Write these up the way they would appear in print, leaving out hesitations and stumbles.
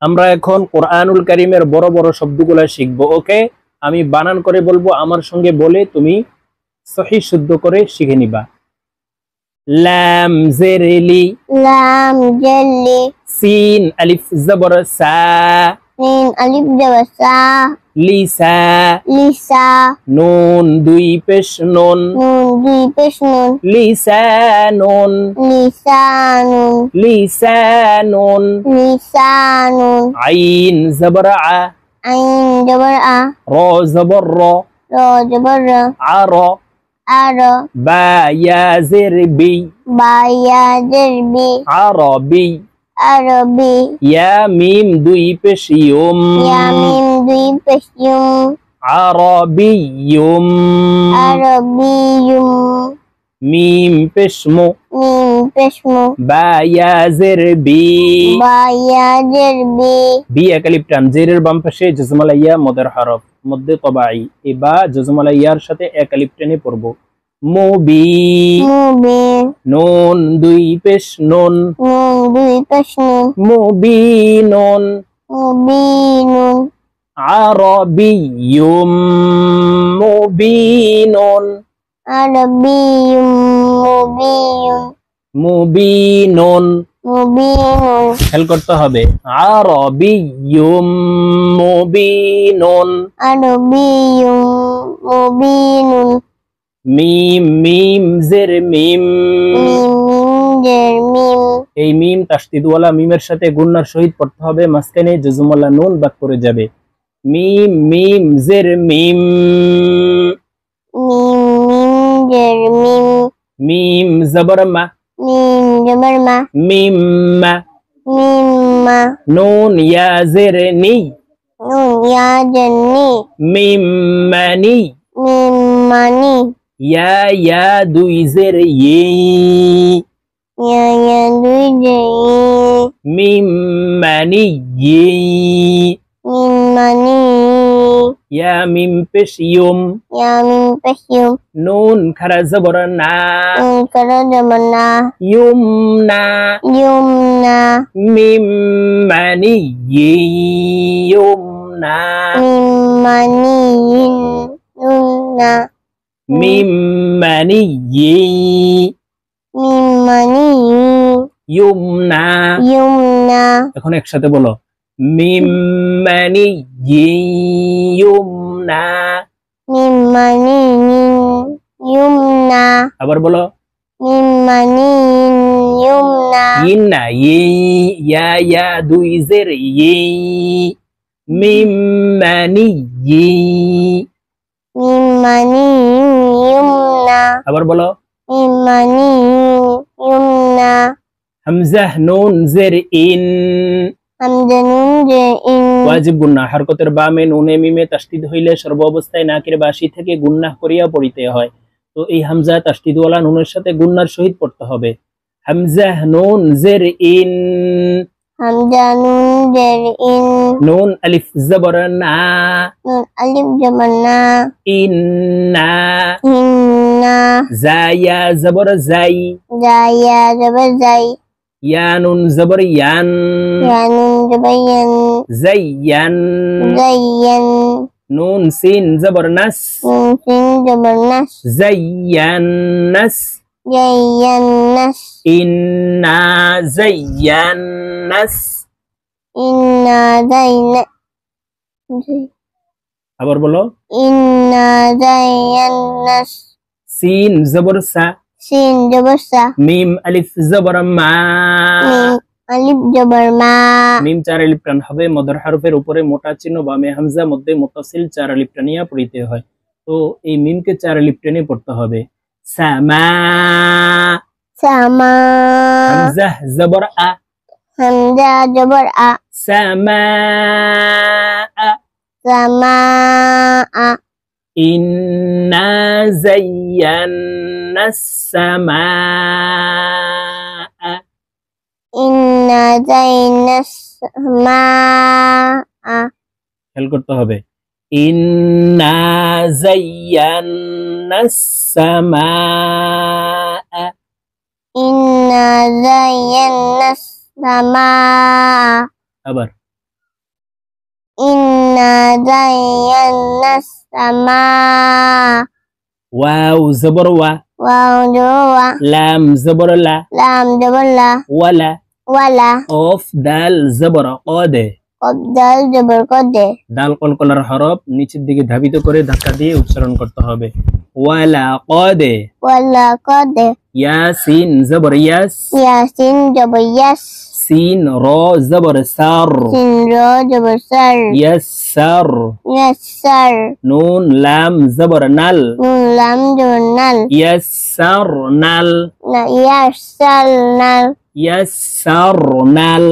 আমরা এখন কোরআনুল কারীমের বড় বড় শব্দগুলো শিখব। ওকে, আমি বানান করে বলবো, আমার সঙ্গে বলে তুমি সহিহ শুদ্ধ করে শিখে নিবা। লাম জের লি, লাম জেলি, সিন আলিফ জবর সা, সিন আলিফ জবর সা, লিসা, লিসা, নুন দুই পেশ নুন, নুন দুই পেশ নুন, লিসানুন, লিসানুন, লিসানুন, লিসানুন, আইন জবর আ, আইন জবর আ, র জবর র, র জবর র, আর, আর, বা ইয়া জের বি, বা ইয়া জের বি, আরবি, আরবি, ইয়া মিম দুই পেশ ইউম, ইয়া মিম দুই পেশ ইউম, আরবিয়ুম, আরবিয়ুম, মিম পেশ মু, মিম পেশ মু, বা ইয়া জের বি, বা ইয়া জের বি, বি এক আলিফ টান, জেরের বাম পাশে জজমালা ইয়া মদের হরফ, মধ্যে তবাই, এ বা জজমালা ইয়ার সাথে এক আলিফ টেনে পড়ব। মুবি, মুবি, নুন দুই পেশ নুন, নুন দুই পেশ নুন, মুবিনুন, মুবিনুন, আরবিয়ুম, মুবিনুন, আরবিয়ুম, মুবিয়ুম, মুবিনুন, মুবিনুন, খেয়াল করতে হবে, আরবিয়ুম মুবিনুন, আরবিয়ুম, মুবিনুন, মিম মিম জের মিম, মিম মিম জের মিম, এই মিম তাসদিদওয়ালা মিমের সাথে গুন্নার সহিত পড়তে হবে, মাঝখানে জজমওয়ালা নুন বাদ করে যাবে। মিম মিম জের মিম, মিম মিম জের মিম, মিম জবর মা, মিম জবর মা, মিম মা, মিম মা, নুন ইয়া জের নি, নুন ইয়া জের নি, মিম মানি, মিম মানি, ইয়া দুই জের ই, ইয়া ইয়া দুই জের ই, মিম মানি ই, মিম মানি, ইয়া মিম পেশ ইউম, ইয়া মিম পেশ ইউম, নুন খারা জবর না, নুন কারা জবর না, ইউম না, ইয়ুমনা, মিম মানি ই, ইউম না, মিম মানি ইয়ুমনা, মিম মানি ই, মিম মানি ইউম না। ইয়ুমনা, এখন একসাথে বলো, মিম মানি ই, ইউম না। মিম মানি ইয়ুমনা, আবার বলো, মিম মানি ইয়ুমনা, ইন না, ইয়া দুই জের ই, মিম মানি ই, মিম মানি ইয়ুমনা, আবার বলো, মিম মানি ইয়ুমনা, হামজাহ নুন জের ইন, হামজা নুন জের ইন, ওয়াজিব গুন্নাহ, হরকতের বামে নুনে মিমে তাসদিদ হইলে সর্ব অবস্থায় নাকের বাসি থেকে গুন্নাহ করিয়া পড়িতে হয়। তো এই হামজা তাসদিদওয়ালা নুনের সাথে গুন্নার সহিত পড়তে হবে। হামজাহ নুন জের ইন, হামজা নুন জের ইন, নুন আলিফ জবর না, নুন আলিফ জবর না, ইন্না, ইন্না, জায়া জবর জাই, জায়া জবর জাই, ইয়া নুন জবর ইয়ান, ইয়া নুন জবর ইয়ান, জাইয়ান, জাইয়ান, নুন সিন জবর নাস, নুন সিন জবর নাস, জাইয়ান নাস, জাইয়ান নাস, ইন্না জাইয়ান নাস। ইন্না জাইনা, আবার বলো, ইন্না জাইয়ান নাস, সিন জবর সা, সিন জবর সা, মিম আলিফ জবর মা, মিম আলিফ জবর মা, মিম চার আলিফ টান হবে, মদর হরফের উপরে মোটা চিহ্ন বামে হামজা, মধ্যে মুত্তাসিল চার আলিফ টানিয়া পড়িতে হয়। তো এই মিমকে চার আলিফ টেনে পড়তে হবে। সামা, সামা, হামজা জবর আ, হামজা জবর আ, সামা, সামা আ, ইন্না জাইয়ান্না সামা, ইন্না জাইনা সামা আ, খেয়াল করতে হবে, ইন্না জাইয়ান্না সামা, ইন্না জাইয়ান্না সামা, আবার إنا زينا السماء ওয়াও জবর ওয়া, واو جوا লাম জবর লা, لام جبر لا ওয়ালা, ولا কফ দাল জবর কদে, قدر جبر قد দাল কলকলার হরফ নিচের দিকে ধাবিত করে ধাক্কা দিয়ে উচ্চারণ করতে হবে। ওয়ালা কদে, ولا قد ইয়াসিন জবর ইয়াস, ياسين جبر يس সিন র জবর সার, سين رو جبر سر ইয়াসার, يسر নুন লাম জবর নাল, نون لام جبر نل ইয়াসার নাল, يسر نل ইয়াসার নাল,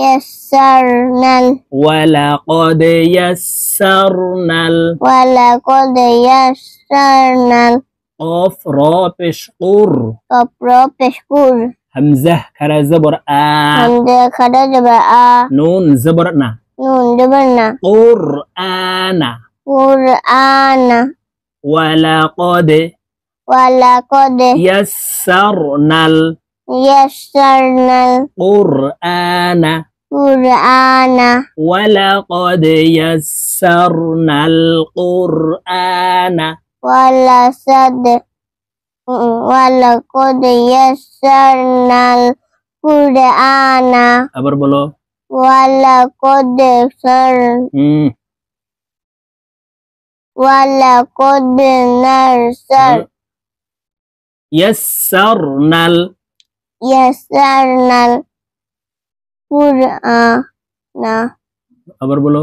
يسر نل ওয়ালা কদ ইয়াসার নাল, ولا قد يسر نل কফ র পেশ কুর, كبر بشكور হামজাহ খারা জবর আ, حمد خدا جبر آ নুন জবর না, نون جبر نا قرآنا, قرآن ওয়ালা কদ ولا قد ইয়াসারনা يسرنا القرآن, القرآن ওয়ালা কদ ইয়াসারনা القرآن, ولا صد ولا قد يسرنا القرآن আবার বলো। ولا قد سر ولا قد نرسل يسرنا يسرنا القرآن আবার বলো।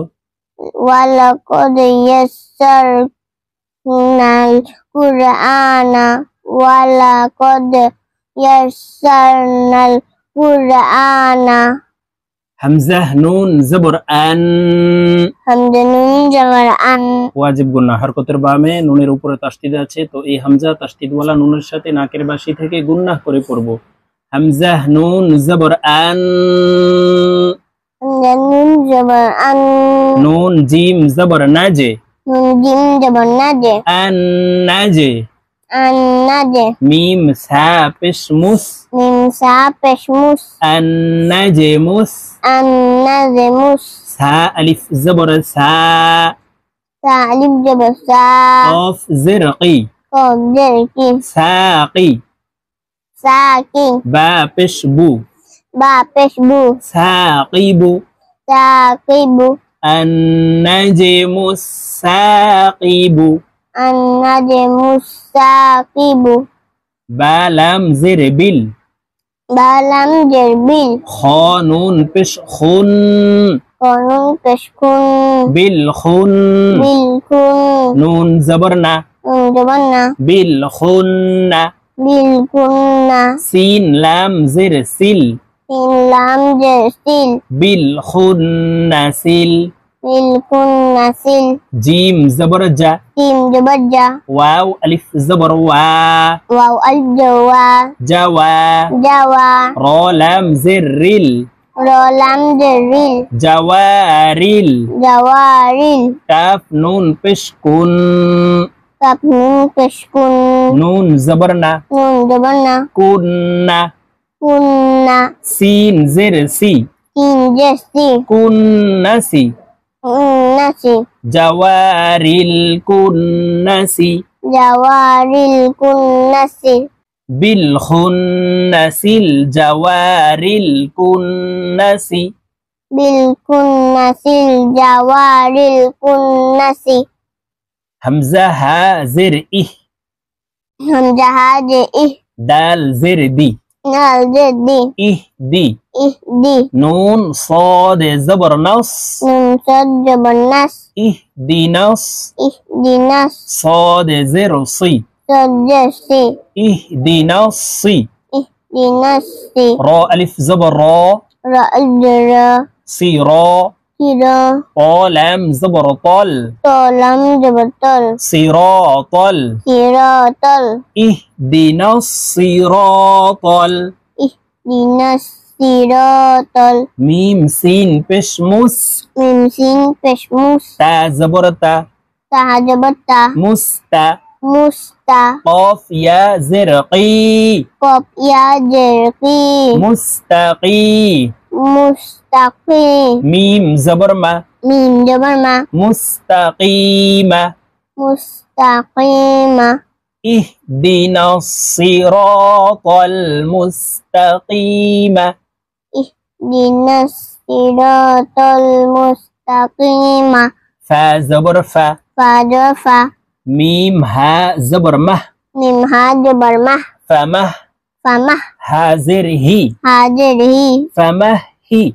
ولا قد يسرنا القرآن ولا قد يسرنا القرآن হামজাহ নুন জবর আন, حمد نون جبر أن ওয়াজিব গুন্না, হরকতের বামে নুনের উপরে তাসদিদ আছে, তো এই হামজা তাসদিদওয়ালা নুনের সাথে নাকের বাসি থেকে গুন্নাহ করে পড়ব। হামজাহ নুন জবর আন, حمد نون جبر أن নুন জিম জবর নাজে, نون جيم جبر نجي আন নাজে, أن نجي মিম সা পেশ মুস, ميم سا بشموس আন নাজে মুস, أن نجموس সা আলিফ জবর সা, سا ألف جبر سا কফ জিরকি, قف جركي সাকি, ساكي বা পেশ বু, با بشبو সাকিবু, ساقب النجم الثاقب، النجم الثاقب বা লাম জের বিল, بلم جربيل خانون পেশ খুন, قانون كشكون বিল খুন, بالكون নুন জবর না, جبنا বিল খুন্না, بالكنا সিন লাম জের সিল, إن لم جرسيل বিল খুন্না সিল, بالكنا سيل জিম জবর জা, تيم جبجا ওয়াও আলিফ জবর ওয়া, واو الجوا জাওয়া, جوا র লাম জের রিল, رولم جريل জাওয়ারিল, جواريل কাফ নুন পেশ কুন, كابنون كشكون নুন জবর না, نون جبنا কুন্না, كنا সিন জের সি, تين جسي কুন্নাসি, نسي জাওয়ারিল কুন্নাসি, جواريل كنسي বিল খুন্নাসিল জাওয়ারিল কুন্নাসি, بالكنسي الجواريل كنسي হামজা হা জের ইহ, هم جهاد দাল জের দি, نال جدي ইহ দি, دي নুন صاد জবর নাস, نمسد بالناس ইহ দি নাস, دي ناس صاد জের সি, سجسي ইহ দি নাসি, دي ناسي র আলিফ জবর র, رأجرا সি র, كرا ط লাম জবর তল, طولم جبطل সিরাতাল, كراطل ইহদিনাস সিরাতাল, دي ناس سيراطل মিম সিন পেশ মুস, ممسين بشموس তা জবর তা, تعجبتا মুস্তা, مستا قاف يا زرقي، قب يا جرقي مستقي، Mustaqim. মিম জবর মা, Mim jabar ma. মুস্তাকিমা। Mustaqima. ইহদিনাস সিরাতাল মুস্তাকিমা। Ihdinas siratal mustaqima. ফা জবর ফা, Fajafa. মিম হা জবর মাহ, Mim ha jabar mah. ফামাহ। Famah. হাজির হি, Hadirhi. ফামাহ হি।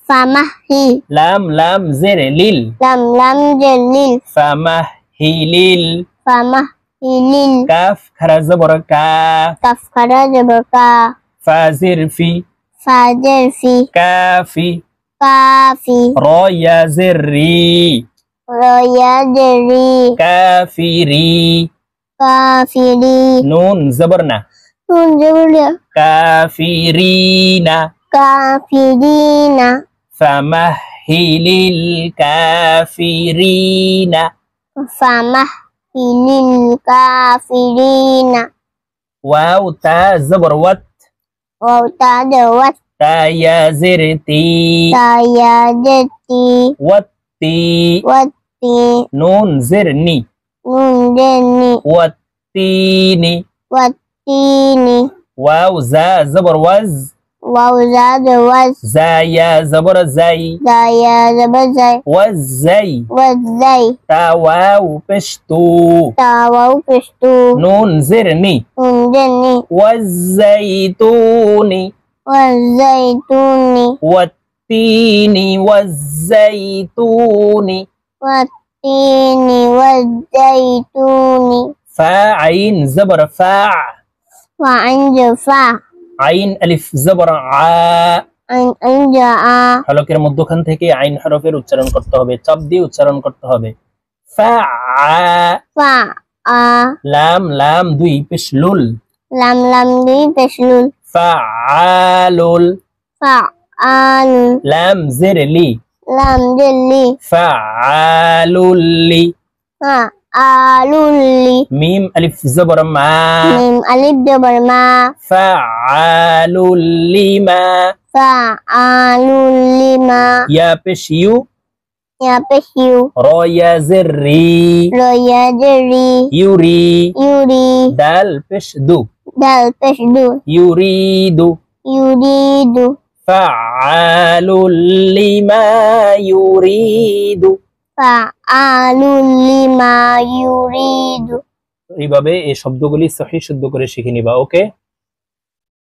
Famah hi. লাম লাম জের লিল, Lam lam jalil. ফামাহ হিলিল। Famah hilil. Calf খারা জবর কা, Kaf kara jabar ka. ফাজির ফি, Fajir fi. কাফি। Kafi. র ইয়া জের রি, Roya jeri. কাফিরি। Kafiri. নুন জবর না, Nun jabar কাফিরিনা। kafirina. ফামাহিলিল কাফিরিনা। Famah hilil kafirina. Wow তা জবর ওয়াত, Wow ta jawat. তা ইয়া জের তি, Saya jeti. ওয়াত্তি। Wati. নুন জের নি, Nun jeni. ওয়াত্তিনি। Watini. ওয়াও জা জবর ওয়াজ, Wow za jawaz. জা ইয়া জবর জাই, Saya zabazai. ওয়াজাই। Wazai. তা ওয়াও পেশ তু, Tawau pestu. নুন জের নি, Nun jeni. ওয়াজাইতুনি। Wazaituni. ওয়াত্তিনি ওয়াজাইতুনি। Watini. Wazaituni. ফা আইন জবর ফা, Wa anjafa. আইন আলিফ জবর আ। Anja'a. হলকের মধ্যখান থেকে আইন হরফের উচ্চারণ করতে হবে, চাপ দিয়ে উচ্চারণ করতে হবে। ফা আ। Fa'a. লাম লাম দুই পেশ লুল, Lam lam di peslul. ফা আলুল। Fa'alun. লাম জের লি, Lam jeli. ফা আলুল্লি। Fa'aluli. মিম আলিফ জবর মা, Mim alif jabar ma. ফা আলুল্লিমা। Fa'alul lima. ইয়া পেশ ইউ, Ya pesyu. র ইয়া জের রি, Roya jeri. ইউরি। Yuri. দাল পেশ দু, Dal pesdu. ইউরিদু। Yuridu. ফাআলুল লিমা ইউরিদু। Fa'alul lima yuridu. এইভাবে এই শব্দগুলি সহিহ শুদ্ধ করে শিখে নিবা। ওকে।